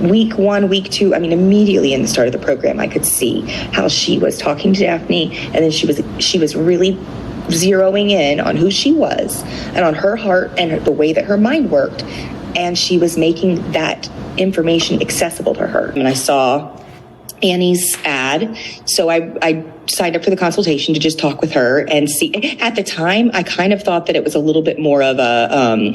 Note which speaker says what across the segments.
Speaker 1: week one, week two, immediately in the start of the program, I could see how she was talking to Daphne, and then she was really zeroing in on who she was and on her heart and the way that her mind worked, and she was making that information accessible to her. And I saw Annie's ad, so I signed up for the consultation to just talk with her and see. At the time, I kind of thought that it was a little bit more of a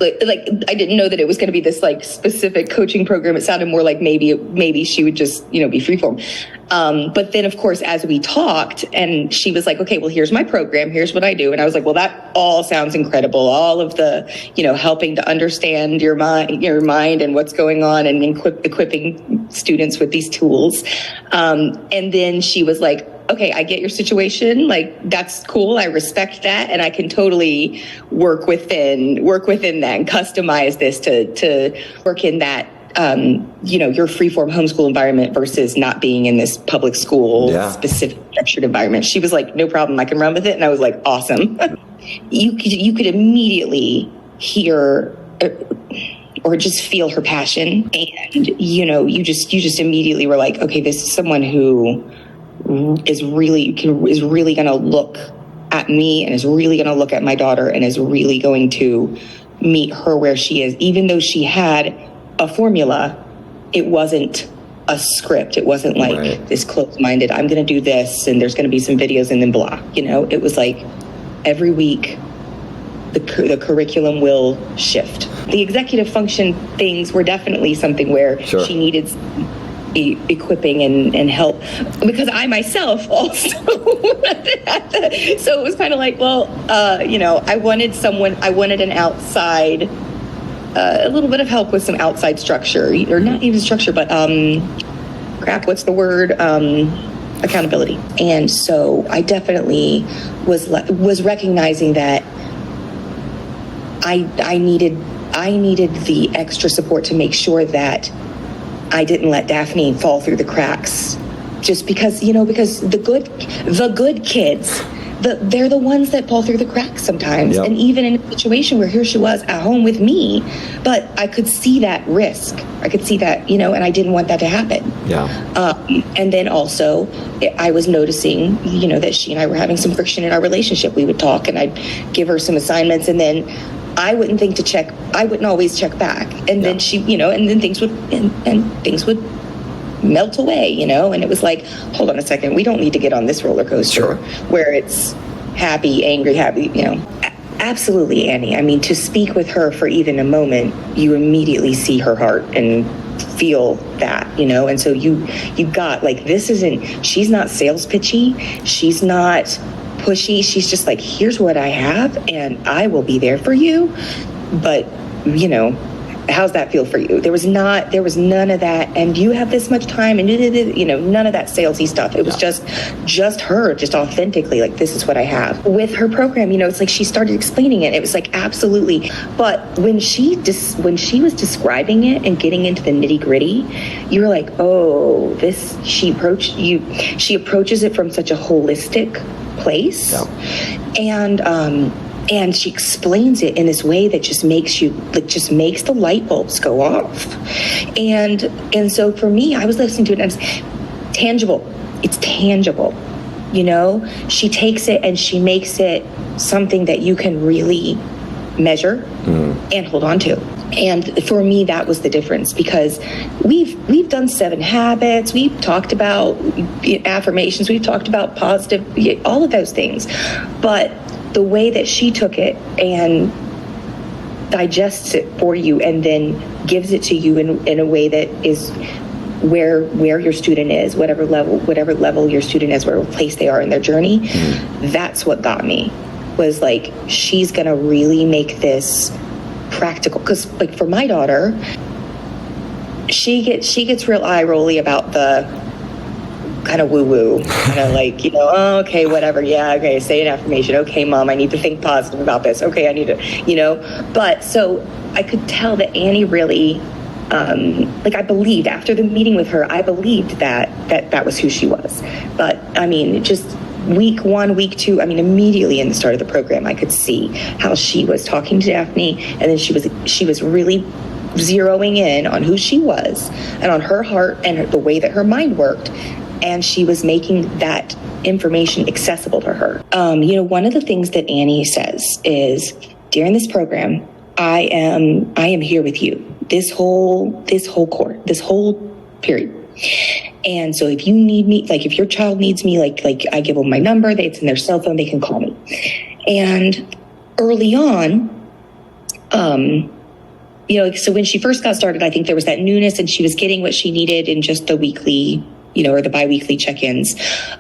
Speaker 1: like I didn't know that it was going to be this like specific coaching program. It sounded more like maybe she would just, be freeform. But then of course, as we talked and she was like, okay, well, here's my program. Here's what I do. And I was like, well, that all sounds incredible. All of the, helping to understand your mind and what's going on and equipping students with these tools. And then she was like, okay, I get your situation. Like, that's cool. I respect that. And I can totally work within that and customize this to work in that, your freeform homeschool environment versus not being in this public school specific structured environment. She was like, no problem. I can run with it. And I was like, awesome. You could immediately hear or just feel her passion. And, you just immediately were like, okay, this is someone who is really going to look at me and is really going to look at my daughter and is really going to meet her where she is. Even though she had a formula, it wasn't a script. It wasn't like this closed-minded, I'm going to do this and there's going to be some videos and then blah. It was like every week the curriculum will shift. The executive function things were definitely something where she needed equipping and help, because I myself also so it was kind of like, well, I wanted an outside, a little bit of help with some outside structure, or not even structure, but what's the word? Accountability. And so I definitely was recognizing that I needed the extra support to make sure that I didn't let Daphne fall through the cracks, just because the good kids, they're the ones that fall through the cracks sometimes. And even in a situation where here she was at home with me, but I could see that risk. I could see that, and I didn't want that to happen. And then also I was noticing, that she and I were having some friction in our relationship. We would talk and I'd give her some assignments and then I wouldn't always check back. And then she, and then things would melt away, and it was like, hold on a second, we don't need to get on this roller coaster where it's happy, angry, happy, Absolutely, Annie. To speak with her for even a moment, you immediately see her heart and feel that, and so you got like, she's not sales pitchy. She's not pushy. She's just like, here's what I have and I will be there for you. But, how's that feel for you? There was none of that. And you have this much time and, none of that salesy stuff. It was just her, just authentically like, this is what I have. With her program, it's like she started explaining it. It was like, absolutely. But when she was describing it and getting into the nitty gritty, you were like, oh, she approaches it from such a holistic place. And she explains it in this way that just makes the light bulbs go off. And so for me, I was listening to it and it's tangible. It's tangible. She takes it and she makes it something that you can really measure and hold on to. And for me, that was the difference, because we've done 7 habits. We've talked about affirmations. We've talked about positive, all of those things. But the way that she took it and digests it for you and then gives it to you in a way that is where your student is, whatever level your student is, whatever place they are in their journey, that's what got me. Was like, she's gonna really make this practical. Because like for my daughter, she gets real eye rolly about the kind of woo-woo, kind of like, okay, whatever, yeah, okay, say an affirmation, okay, Mom, I need to think positive about this, okay, I need to, but so I could tell that Annie really, I believed after the meeting with her, I believed that was who she was. But just week one, week two, immediately in the start of the program, I could see how she was talking to Daphne, and then she was really zeroing in on who she was and on her heart and the way that her mind worked. And she was making that information accessible to her. One of the things that Annie says is, during this program, I am here with you this whole period. And so if you need me, like if your child needs me, like I give them my number, it's in their cell phone, they can call me. And early on, so when she first got started, I think there was that newness and she was getting what she needed in just the weekly, or the biweekly check-ins.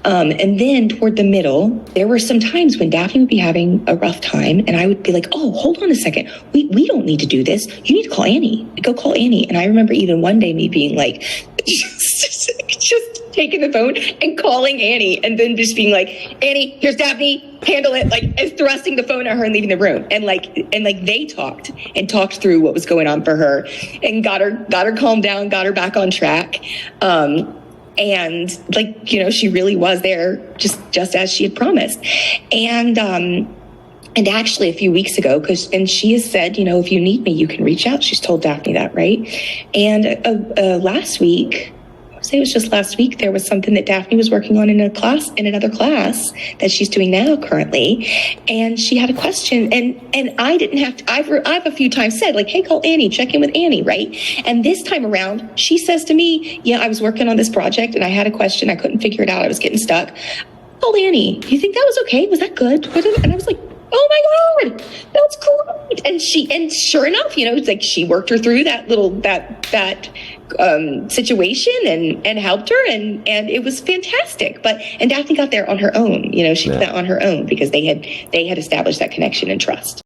Speaker 1: And then toward the middle, there were some times when Daphne would be having a rough time and I would be like, oh, hold on a second. We don't need to do this. You need to call Annie. Go call Annie. And I remember even one day me being like, just taking the phone and calling Annie and then just being like, Annie, here's Daphne, handle it. Like, as thrusting the phone at her and leaving the room. And they talked through what was going on for her and got her calmed down, got her back on track. And she really was there just as she had promised. And actually a few weeks ago, and she has said, if you need me, you can reach out. She's told Daphne that, right? And last week, I say it was just last week, there was something that Daphne was working on in another class that she's doing now currently. And she had a question and I didn't have to, I've a few times said like, hey, call Annie, check in with Annie, right? And this time around, she says to me, yeah, I was working on this project and I had a question. I couldn't figure it out. I was getting stuck. Call Annie. Do you think that was okay? Was that good? And I was like, oh my God, that's great. And sure enough, it's like she worked her through that situation and helped her and it was fantastic. And Daphne got there on her own. She did that on her own because they had established that connection and trust.